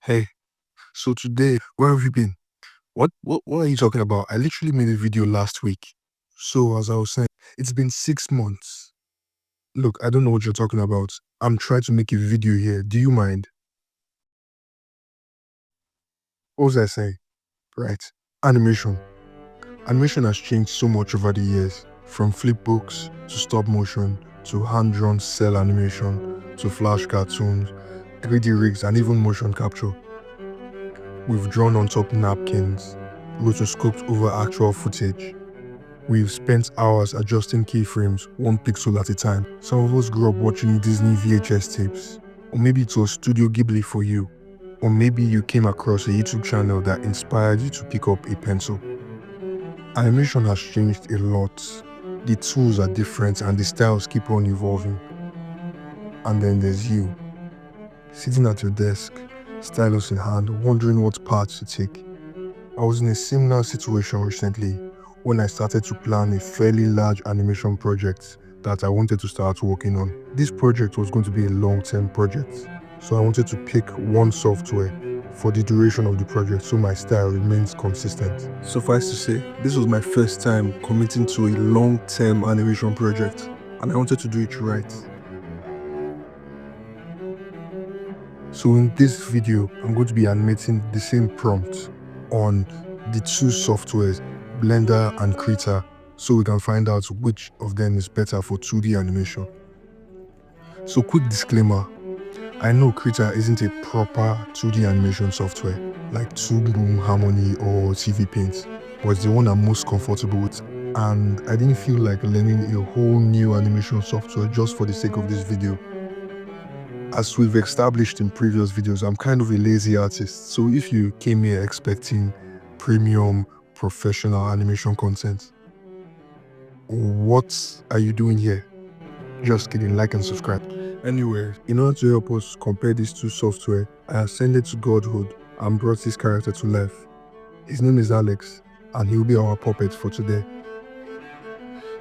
Hey, so today, where have you been? What are you talking about? I literally made a video last week. So as I was saying, it's been 6 months. Look, I don't know what you're talking about. I'm trying to make a video here. Do you mind? What was I saying? Right. Animation. Animation has changed so much over the years. From flip books to stop motion to hand-drawn cell animation to flash cartoons, 3D rigs and even motion capture. We've drawn on top napkins, rotoscoped over actual footage. We've spent hours adjusting keyframes, one pixel at a time. Some of us grew up watching Disney VHS tapes. Or maybe it was Studio Ghibli for you. Or maybe you came across a YouTube channel that inspired you to pick up a pencil. Animation has changed a lot. The tools are different and the styles keep on evolving. And then there's you, sitting at your desk, stylus in hand, wondering what path to take. I was in a similar situation recently when I started to plan a fairly large animation project that I wanted to start working on. This project was going to be a long-term project, so I wanted to pick one software for the duration of the project so my style remains consistent. Suffice to say, this was my first time committing to a long-term animation project, and I wanted to do it right. So in this video, I'm going to be animating the same prompt on the two softwares, Blender and Krita, so we can find out which of them is better for 2D animation. So quick disclaimer, I know Krita isn't a proper 2D animation software like Toon Boom, Harmony or TV Paint, but it's the one I'm most comfortable with, and I didn't feel like learning a whole new animation software just for the sake of this video. As we've established in previous videos, I'm kind of a lazy artist, so if you came here expecting premium, professional animation content, what are you doing here? Just kidding, like and subscribe. Anyway, in order to help us compare these two software, I ascended to godhood and brought this character to life. His name is Alex, and he'll be our puppet for today.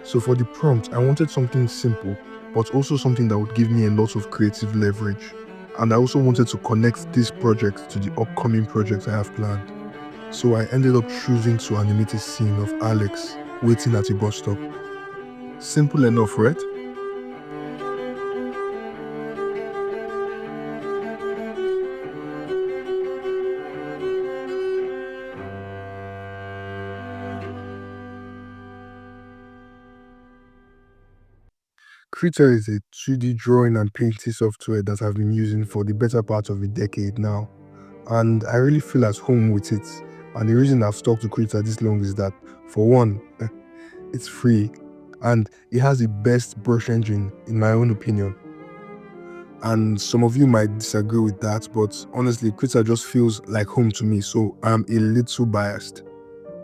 So for the prompt, I wanted something simple, but also something that would give me a lot of creative leverage. And I also wanted to connect this project to the upcoming projects I have planned. So I ended up choosing to animate a scene of Alex waiting at a bus stop. Simple enough, right? Krita is a 2D drawing and painting software that I've been using for the better part of a decade now. And I really feel at home with it. And the reason I've stuck to Krita this long is that, for one, it's free and it has the best brush engine in my own opinion. And some of you might disagree with that, but honestly, Krita just feels like home to me, so I'm a little biased.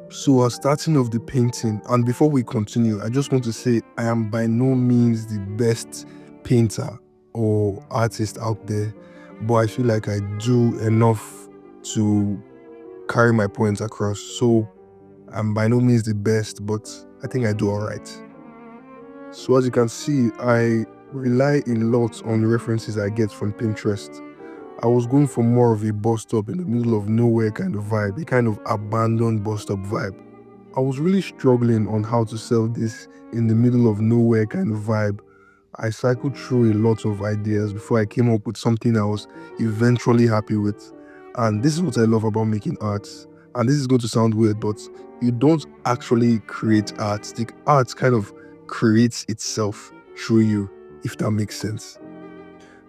So starting off the painting, and before we continue, I just want to say I am by no means the best painter or artist out there, but I feel like I do enough to carry my points across. So I'm by no means the best, but I think I do alright. So as you can see, I rely a lot on references I get from Pinterest. I was going for more of a bus stop in the middle of nowhere kind of vibe, a kind of abandoned bus stop vibe. I was really struggling on how to sell this in the middle of nowhere kind of vibe. I cycled through a lot of ideas before I came up with something I was eventually happy with. And this is what I love about making art. And this is going to sound weird, but you don't actually create art. The art kind of creates itself through you, if that makes sense.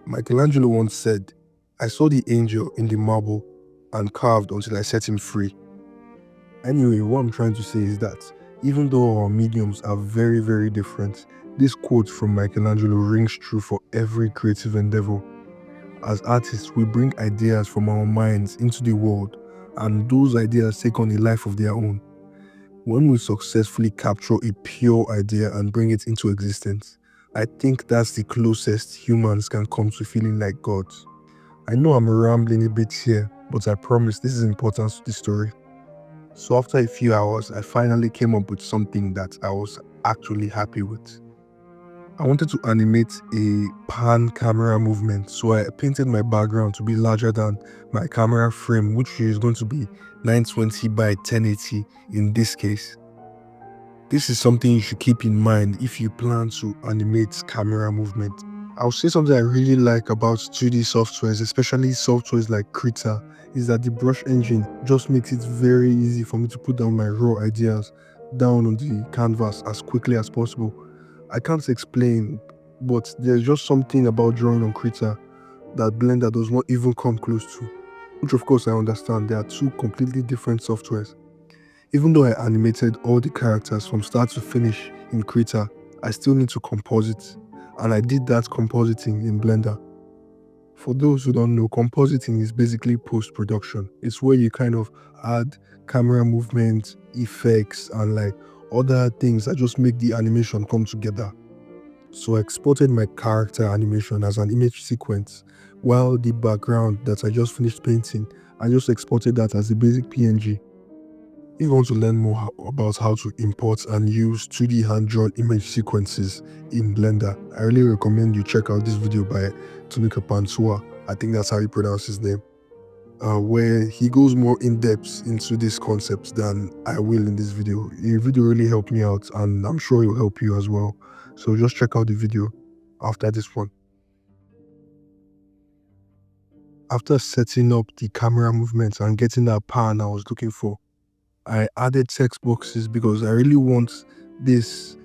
Michelangelo once said, "I saw the angel in the marble and carved until I set him free." Anyway, what I'm trying to say is that even though our mediums are very, very different, this quote from Michelangelo rings true for every creative endeavor. As artists, we bring ideas from our minds into the world, and those ideas take on a life of their own. When we successfully capture a pure idea and bring it into existence, I think that's the closest humans can come to feeling like gods. I know I'm rambling a bit here, but I promise this is important to the story. So after a few hours, I finally came up with something that I was actually happy with. I wanted to animate a pan camera movement, so I painted my background to be larger than my camera frame, which is going to be 920 by 1080 in this case. This is something you should keep in mind if you plan to animate camera movement. I'll say something I really like about 2D softwares, especially softwares like Krita, is that the brush engine just makes it very easy for me to put down my raw ideas down on the canvas as quickly as possible. I can't explain, but there's just something about drawing on Krita that Blender does not even come close to, which of course I understand. There are two completely different softwares. Even though I animated all the characters from start to finish in Krita, I still need to composite, and I did that compositing in Blender. For those who don't know, compositing is basically post-production. It's where you kind of add camera movement, effects, and like other things that just make the animation come together. So I exported my character animation as an image sequence, while the background that I just finished painting, I just exported that as a basic PNG. If you want to learn more about how to import and use 2D hand-drawn image sequences in Blender, I really recommend you check out this video by Tunika Pansua. I think that's how you pronounce his name. Where he goes more in depth into these concepts than I will in this video. The video really helped me out, and I'm sure it will help you as well. So just check out the video after this one. After setting up the camera movements and getting that pan I was looking for, I added text boxes because I really want this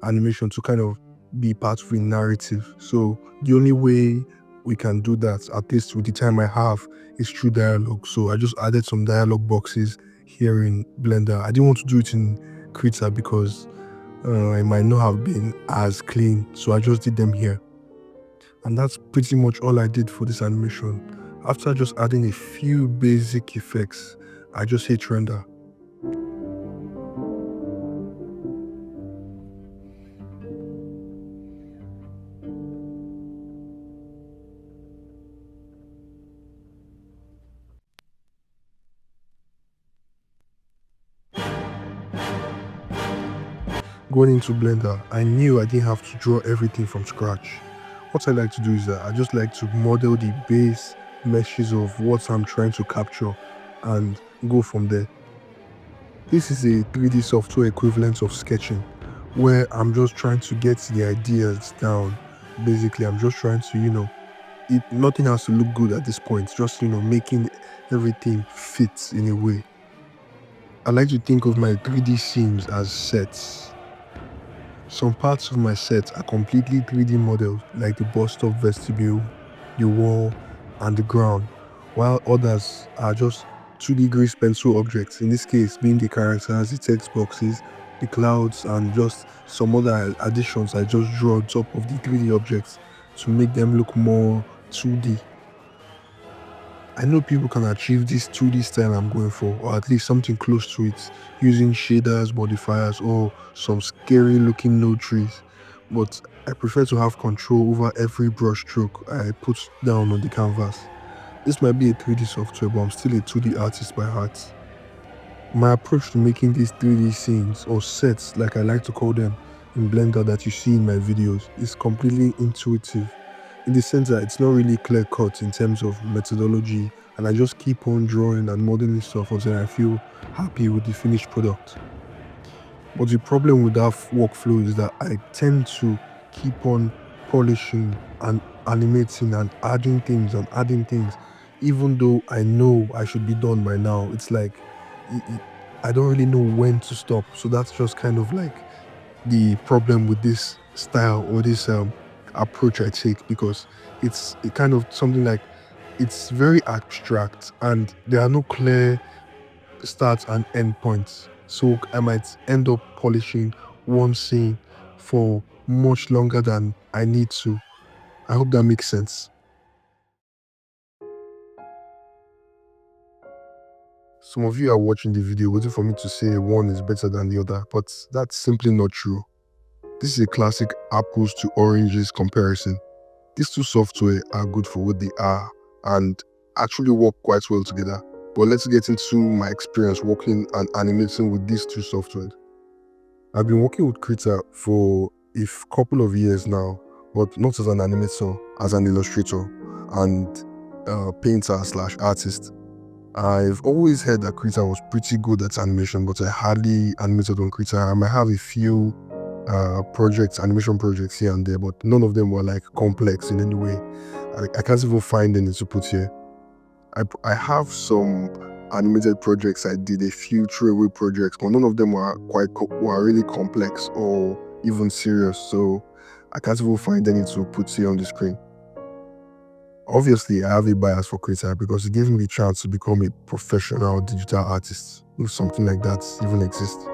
animation to kind of be part of a narrative. So the only way we can do that, at least with the time I have, is through dialogue. So I just added some dialogue boxes here in Blender. I didn't want to do it in Krita because it might not have been as clean. So I just did them here. And that's pretty much all I did for this animation. After just adding a few basic effects, I just hit render. Going into Blender, I knew I didn't have to draw everything from scratch. What I like to do is that I just like to model the base meshes of what I'm trying to capture and go from there. This is a 3D software equivalent of sketching, where I'm just trying to get the ideas down. Basically, I'm just trying to, nothing has to look good at this point, just, making everything fit in a way. I like to think of my 3D scenes as sets. Some parts of my set are completely 3D models, like the bus stop vestibule, the wall, and the ground, while others are just 2D grease pencil objects, in this case being the characters, the text boxes, the clouds, and just some other additions I just draw on top of the 3D objects to make them look more 2D. I know people can achieve this 2D style I'm going for, or at least something close to it, using shaders, modifiers, or some scary looking node trees, but I prefer to have control over every brush stroke I put down on the canvas. This might be a 3D software, but I'm still a 2D artist by heart. My approach to making these 3D scenes, or sets like I like to call them in Blender that you see in my videos, is completely intuitive, in the sense that it's not really clear cut in terms of methodology, and I just keep on drawing and modeling stuff until I feel happy with the finished product. But the problem with that workflow is that I tend to keep on polishing and animating and adding things, even though I know I should be done by now. It's like I don't really know when to stop. So that's just kind of like the problem with this style or this approach I take, because it's kind of something like it's very abstract and there are no clear start and end points. So I might end up polishing one scene for much longer than I need to. I hope that makes sense. Some of you are watching the video waiting for me to say one is better than the other, but that's simply not true. This is a classic apples to oranges comparison. These two software are good for what they are and actually work quite well together. But let's get into my experience working and animating with these two software. I've been working with Krita for a couple of years now, but not as an animator, as an illustrator and painter slash artist. I've always heard that Krita was pretty good at animation, but I hardly animated on Krita. I might have a few animation projects here and there, but none of them were like complex in any way. I can't even find any to put here. I have some animated projects I did, a few throwaway projects, but none of them were were really complex or even serious, so I can't even find any to put here on the screen. Obviously, I have a bias for Krita because it gave me the chance to become a professional digital artist, if something like that even exists.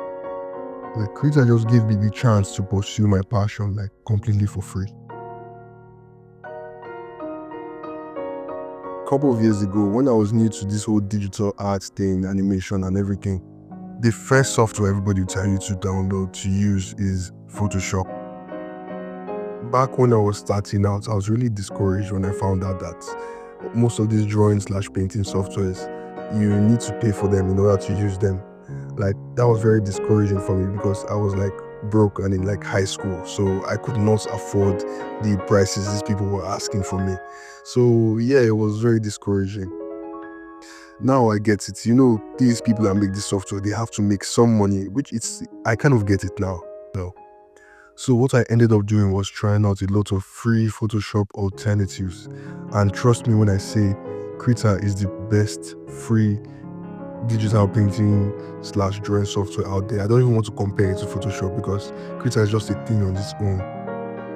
Like, Krita just gave me the chance to pursue my passion, like, completely for free. A couple of years ago, when I was new to this whole digital art thing, animation and everything, the first software everybody will tell you to download to use is Photoshop. Back when I was starting out, I was really discouraged when I found out that most of these drawing / painting softwares, you need to pay for them in order to use them. Like, that was very discouraging for me because I was like broke and in like high school, so I could not afford the prices these people were asking for me. So yeah, it was very discouraging. Now I get it. These people that make this software, they have to make some money, which I kind of get it now. So what I ended up doing was trying out a lot of free Photoshop alternatives. And trust me when I say Krita is the best free digital painting / drawing software out there. I don't even want to compare it to Photoshop because Krita is just a thing on its own.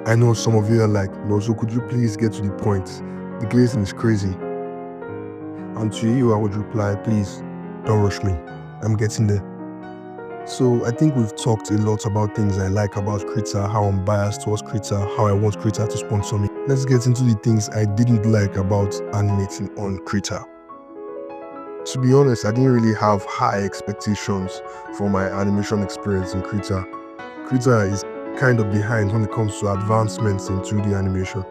I know some of you are like, no, so could you please get to the point? The glazing is crazy. And to you, I would reply, please don't rush me. I'm getting there. So I think we've talked a lot about things I like about Krita, how I'm biased towards Krita, how I want Krita to sponsor me. Let's get into the things I didn't like about animating on Krita. To be honest, I didn't really have high expectations for my animation experience in Krita. Krita is kind of behind when it comes to advancements in 2D animation.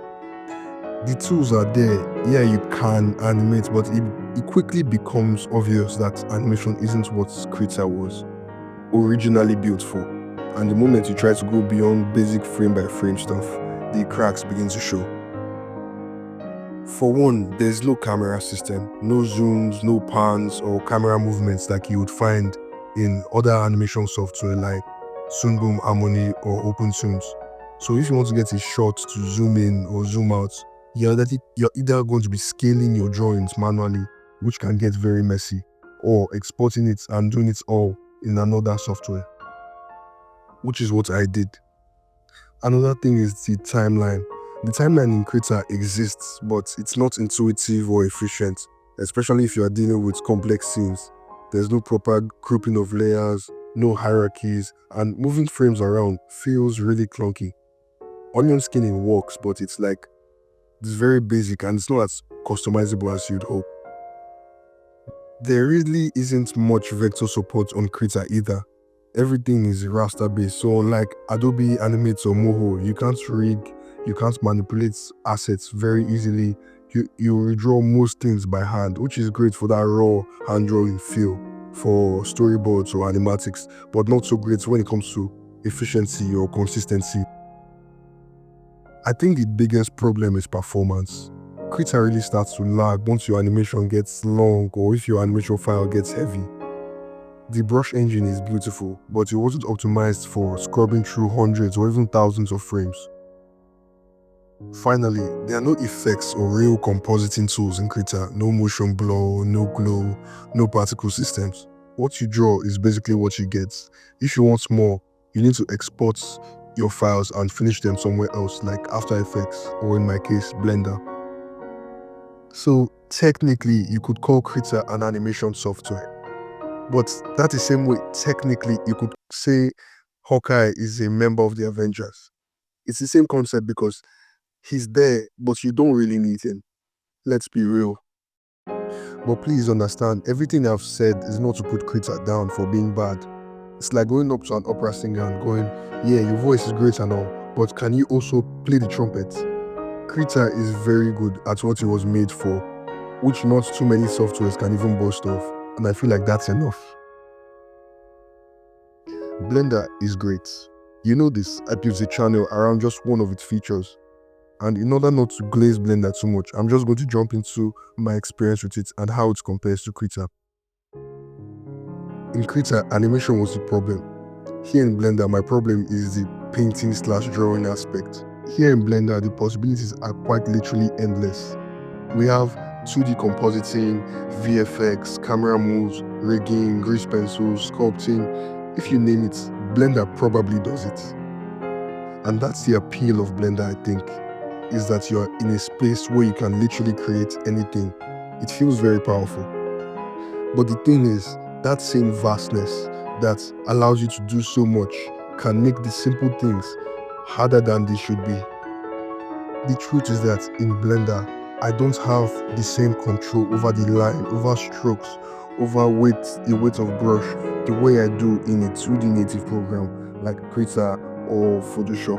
The tools are there, yeah, you can animate, but it quickly becomes obvious that animation isn't what Krita was originally built for. And the moment you try to go beyond basic frame by frame stuff, the cracks begin to show. For one, there's no camera system, no zooms, no pans or camera movements like you would find in other animation software like Sunboom Harmony or OpenTunes. So if you want to get a shot to zoom in or zoom out, you're either going to be scaling your drawings manually, which can get very messy, or exporting it and doing it all in another software, which is what I did. Another thing is the timeline. The timeline in Krita exists, but it's not intuitive or efficient, especially if you are dealing with complex scenes. There's no proper grouping of layers, no hierarchies, and moving frames around feels really clunky. Onion skinning works, but it's very basic and it's not as customizable as you'd hope. There really isn't much vector support on Krita either. Everything is raster based, so unlike Adobe Animate or Moho, you can't rig, you can't manipulate assets very easily. You redraw most things by hand, which is great for that raw hand drawing feel for storyboards or animatics, but not so great when it comes to efficiency or consistency. I think the biggest problem is performance. Krita really starts to lag once your animation gets long or if your animation file gets heavy. The brush engine is beautiful, but it wasn't optimized for scrubbing through hundreds or even thousands of frames. Finally, there are no effects or real compositing tools in Krita. No motion blur, no glow, no particle systems. What you draw is basically what you get. If you want more, you need to export your files and finish them somewhere else, like After Effects or in my case, Blender. So technically, you could call Krita an animation software. But that is the same way, technically, you could say Hawkeye is a member of the Avengers. It's the same concept because he's there, but you don't really need him. Let's be real. But please understand, everything I've said is not to put Krita down for being bad. It's like going up to an opera singer and going, yeah, your voice is great and all, but can you also play the trumpet? Krita is very good at what it was made for, which not too many softwares can even boast of, and I feel like that's enough. Blender is great. You know this, I built a channel around just one of its features. And in order not to glaze Blender too much, I'm just going to jump into my experience with it and how it compares to Krita. In Krita, animation was the problem. Here in Blender, my problem is the painting/drawing aspect. Here in Blender, the possibilities are quite literally endless. We have 2D compositing, VFX, camera moves, rigging, grease pencils, sculpting. If you name it, Blender probably does it. And that's the appeal of Blender, I think, is that you're in a space where you can literally create anything. It feels very powerful. But the thing is, that same vastness that allows you to do so much can make the simple things harder than they should be. The truth is that in Blender, I don't have the same control over the line, over strokes, over the weight of brush, the way I do in a 2D native program like Krita or Photoshop.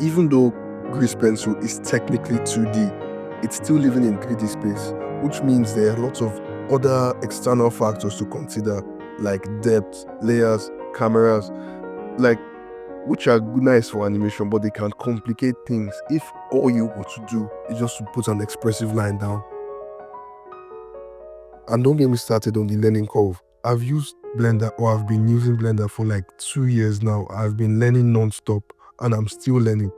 Even though Grease Pencil is technically 2D, it's still living in 3D space, which means there are lots of other external factors to consider, like depth, layers, cameras, which are nice for animation, but they can complicate things if all you want to do is just to put an expressive line down. And don't get me started on the learning curve. I've used Blender, or I've been using Blender for like 2 years now. I've been learning non-stop and I'm still learning.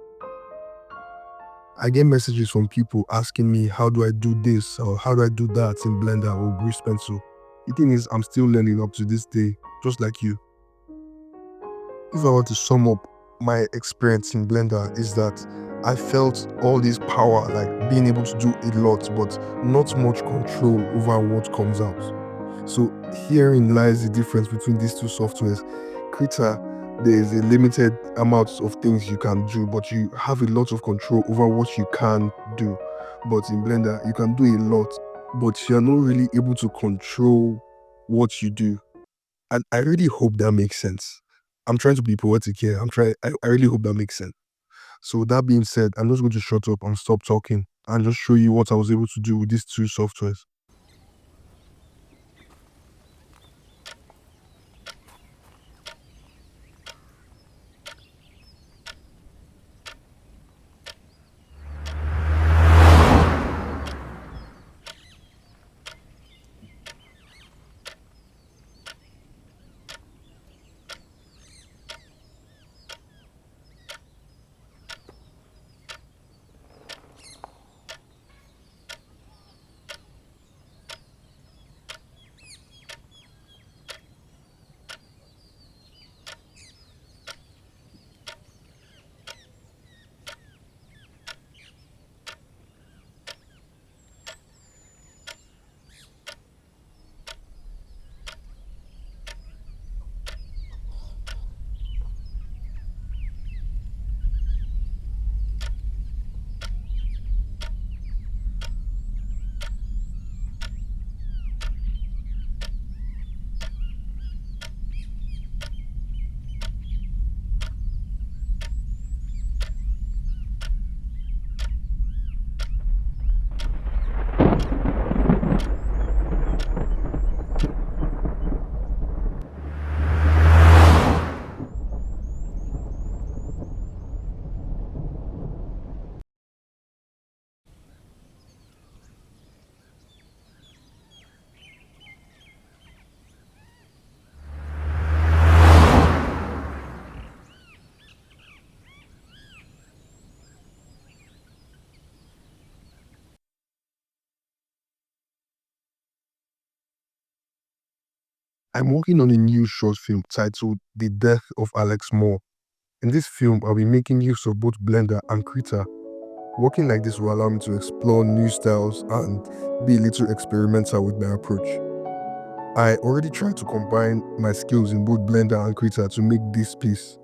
I get messages from people asking me, how do I do this or how do I do that in Blender or Grease Pencil? The thing is, I'm still learning up to this day, just like you. If I were to sum up my experience in Blender, is that I felt all this power, like being able to do a lot, but not much control over what comes out. So herein lies the difference between these two softwares. Krita, there is a limited amount of things you can do, but you have a lot of control over what you can do. But in Blender, you can do a lot, but you're not really able to control what you do. And I really hope that makes sense. I'm trying to be poetic here. I really hope that makes sense. So that being said, I'm just going to shut up and stop talking and just show you what I was able to do with these two softwares. I'm working on a new short film titled The Death of Alex Moore. In this film, I'll be making use of both Blender and Krita. Working like this will allow me to explore new styles and be a little experimental with my approach. I already tried to combine my skills in both Blender and Krita to make this piece.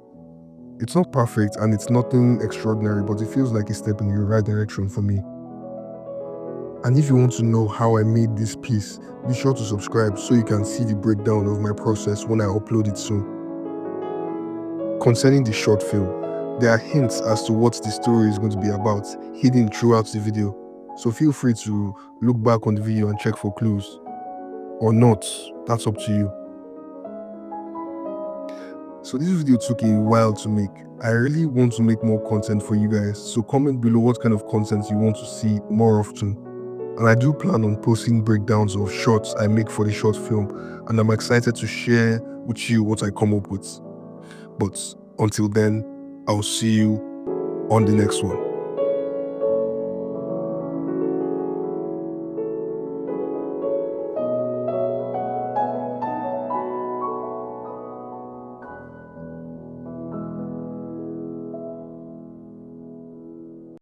It's not perfect and it's nothing extraordinary, but it feels like a step in the right direction for me. And if you want to know how I made this piece, be sure to subscribe so you can see the breakdown of my process when I upload it soon. Concerning the short film, there are hints as to what the story is going to be about hidden throughout the video. So feel free to look back on the video and check for clues. Or not, that's up to you. So this video took a while to make. I really want to make more content for you guys, so comment below what kind of content you want to see more often. And I do plan on posting breakdowns of shots I make for the short film, and I'm excited to share with you what I come up with. But until then, I'll see you on the next one.